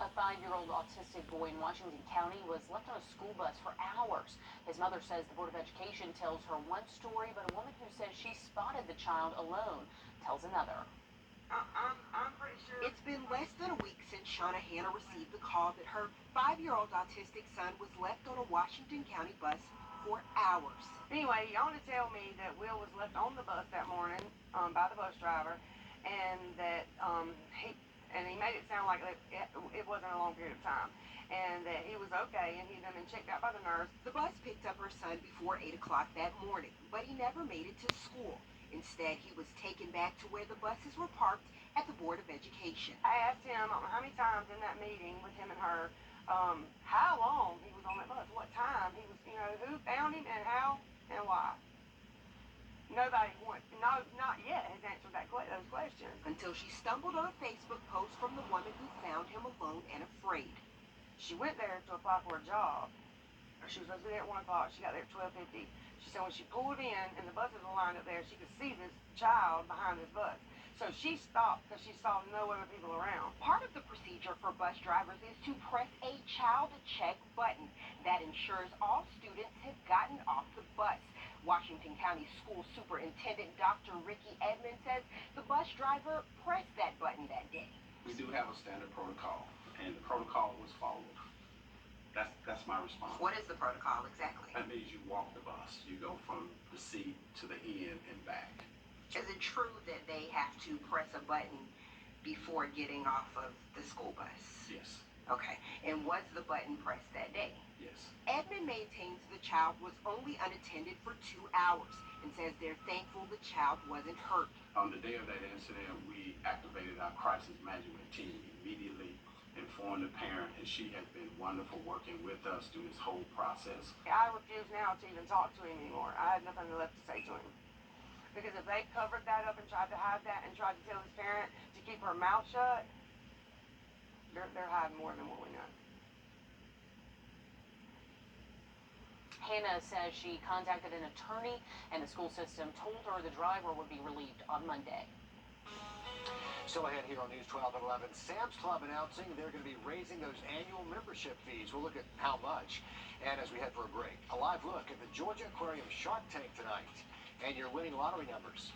A 5-year-old autistic boy in Washington County was left on a school bus for hours. His mother says the Board of Education tells her one story, but a woman who says she spotted the child alone tells another. I'm pretty sure. It's been less than a week since Shauna Hannah received the call that her 5-year-old autistic son was left on a Washington County bus for hours. Anyway, you only tell me that Will was left on the bus that morning by the bus driver, and that he made it sound like it wasn't a long period of time, and that he was okay, and he'd been checked out by the nurse. The bus picked up her son before 8 o'clock that morning, but he never made it to school. Instead, he was taken back to where the buses were parked at the Board of Education. I asked him, I don't know how many times in that meeting with him and her, how long he was on that bus, what time he was, who found him and how and why. Nobody not yet has answered those questions. Until she stumbled on a Facebook post from the woman who found him alone and afraid. She went there to apply for a job. She was supposed to be there at 1 o'clock. She got there at 12:50. She said when she pulled in and the buses were lined up there, she could see this child behind this bus. So she stopped because she saw no other people around. Part of the procedure for bus drivers is to press a child check button. That ensures all students have gotten off the bus. Washington County School Superintendent Dr. Ricky Edmonds says the bus driver pressed that button that day. We do have a standard protocol, and the protocol was followed. That's my response. What is the protocol exactly? That means you walk the bus. You go from the seat to the end and back. Is it true that they have to press a button before getting off of the school bus? Yes. Okay. And was the button pressed that day? Yes. Edmund maintains the child was only unattended for 2 hours and says they're thankful the child wasn't hurt. On the day of that incident, we activated our crisis management team, immediately informed the parent, and she has been wonderful working with us through this whole process. I refuse now to even talk to him anymore. I had nothing left to say to him. Because if they covered that up and tried to hide that and tried to tell his parent to keep her mouth shut, they're hiding more than what we know. Hannah says she contacted an attorney, and the school system told her the driver would be relieved on Monday. Still ahead here on News 12 at 11, Sam's Club announcing they're going to be raising those annual membership fees. We'll look at how much. And as we head for a break, a live look at the Georgia Aquarium Shark Tank tonight and your winning lottery numbers.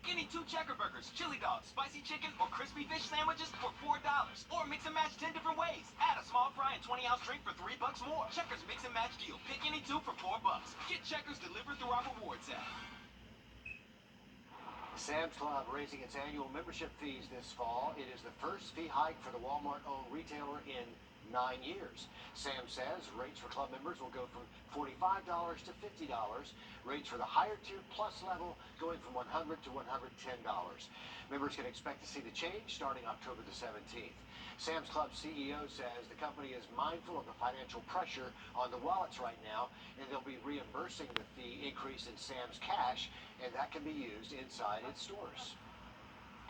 Any 2 checker burgers, chili dogs, spicy chicken, or crispy fish sandwiches for $4. Or mix and match 10 different ways. Add a small fry and 20-ounce drink for $3 more. Checkers mix and match deal. Pick any 2 for $4. Get Checkers delivered through our rewards app. Sam's Club raising its annual membership fees this fall. It is the first fee hike for the Walmart-owned retailer in 9 years. Sam says rates for club members will go from $45 to $50. Rates for the higher tier plus level going from $100 to $110. Members can expect to see the change starting October the 17th. Sam's Club CEO says the company is mindful of the financial pressure on the wallets right now, and they'll be reimbursing the fee increase in Sam's cash, and that can be used inside its stores.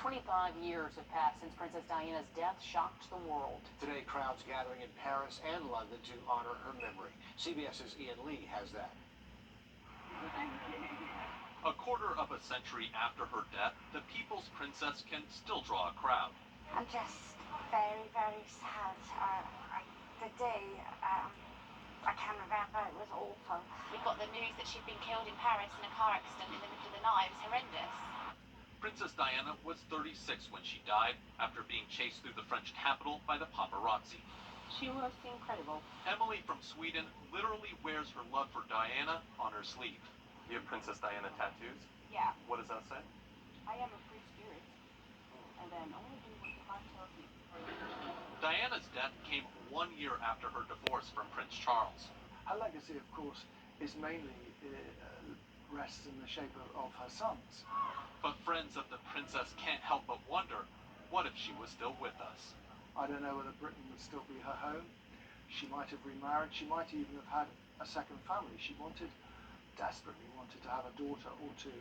25 years have passed since Princess Diana's death shocked the world. Today, crowds gathering in Paris and London to honor her memory. CBS's Ian Lee has that. A quarter of a century after her death, the People's Princess can still draw a crowd. I'm just very, very sad. The day, I can remember, it was awful. We got the news that she'd been killed in Paris in a car accident in the middle of the night. It was horrendous. Princess Diana was 36 when she died after being chased through the French capital by the paparazzi. She was incredible. Emily from Sweden literally wears her love for Diana on her sleeve. You have Princess Diana tattoos? Yeah. What does that say? I am a free spirit, and then only do what God tells me. Diana's death came 1 year after her divorce from Prince Charles. Her legacy, of course, is mainly rests in the shape of her sons. But friends of the princess can't help but wonder, what if she was still with us? I don't know whether Britain would still be her home. She might have remarried. She might even have had a second family. She wanted desperately wanted to have a daughter or two.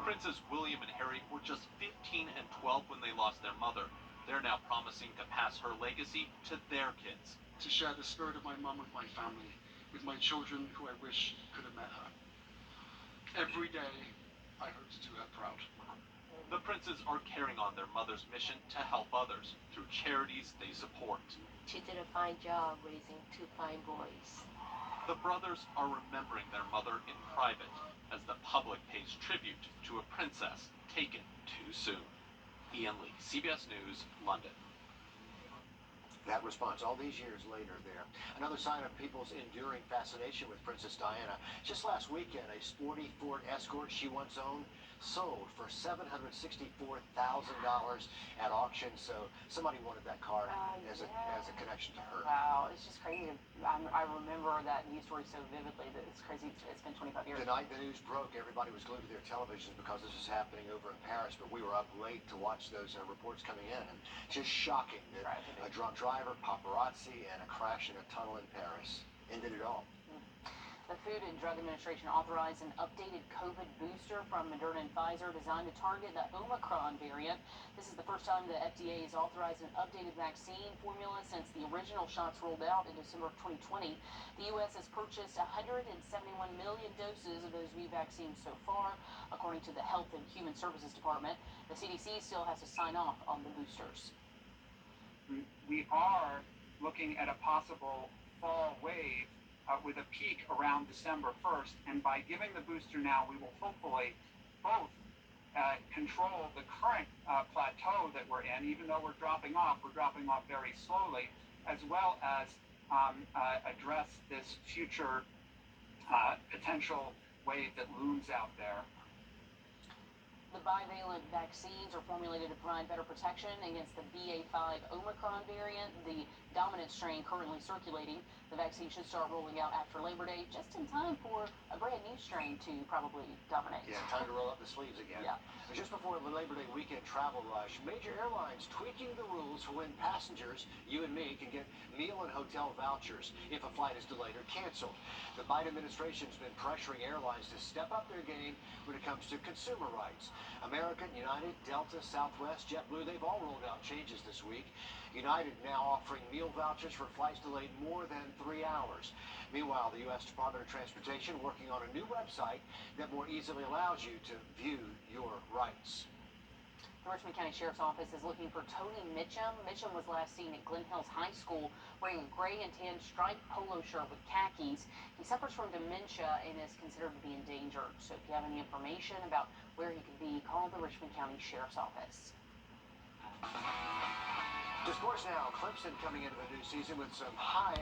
Princes William and Harry were just 15 and 12 when they lost their mother. They're now promising to pass her legacy to their kids. To share the spirit of my mum with my family, with my children who I wish could have met her. Every day, I hope to do her proud. The princes are carrying on their mother's mission to help others through charities they support. She did a fine job raising two fine boys. The brothers are remembering their mother in private as the public pays tribute to a princess taken too soon. Ian Lee, CBS News, London. That response all these years later there. Another sign of people's enduring fascination with Princess Diana. Just last weekend, a sporty Ford Escort she once owned sold for $764,000 at auction. So somebody wanted that car as a connection to her. Wow, it's just crazy. I remember that news story so vividly that it's crazy. It's been 25 years. The night the news broke, everybody was glued to their televisions because this was happening over in Paris, but we were up late to watch those reports coming in, and just shocking that a drunk driver, paparazzi, and a crash in a tunnel in Paris ended it all. The Food and Drug Administration authorized an updated COVID booster from Moderna and Pfizer designed to target the Omicron variant. This is the first time the FDA has authorized an updated vaccine formula since the original shots rolled out in December of 2020. The U.S. has purchased 171 million doses of those new vaccines so far, according to the Health and Human Services Department. The CDC still has to sign off on the boosters. We are looking at a possible fall wave with a peak around December 1st, and by giving the booster now, we will hopefully both control the current plateau that we're in, even though we're dropping off very slowly, as well as address this future potential wave that looms out there. The bivalent vaccines are formulated to provide better protection against the BA.5 Omicron variant, the dominant strain currently circulating. The vaccine should start rolling out after Labor Day, just in time for a brand new strain to probably dominate. Yeah, time to roll up the sleeves again. Yeah. Just before the Labor Day weekend travel rush, major airlines tweaking the rules for when passengers, you and me, can get meal and hotel vouchers if a flight is delayed or canceled. The Biden administration's been pressuring airlines to step up their game when it comes to consumer rights. American, United, Delta, Southwest, JetBlue, they've all rolled out changes this week. United now offering meal vouchers for flights delayed more than 3 hours. Meanwhile, the U.S. Department of Transportation working on a new website that more easily allows you to view your rights. The Richmond County Sheriff's Office is looking for Tony Mitchum. Mitchum was last seen at Glen Hills High School wearing a gray and tan striped polo shirt with khakis. He suffers from dementia and is considered to be endangered. So if you have any information about where he could be, call the Richmond County Sheriff's Office. To sports now, Clemson coming into the new season with some high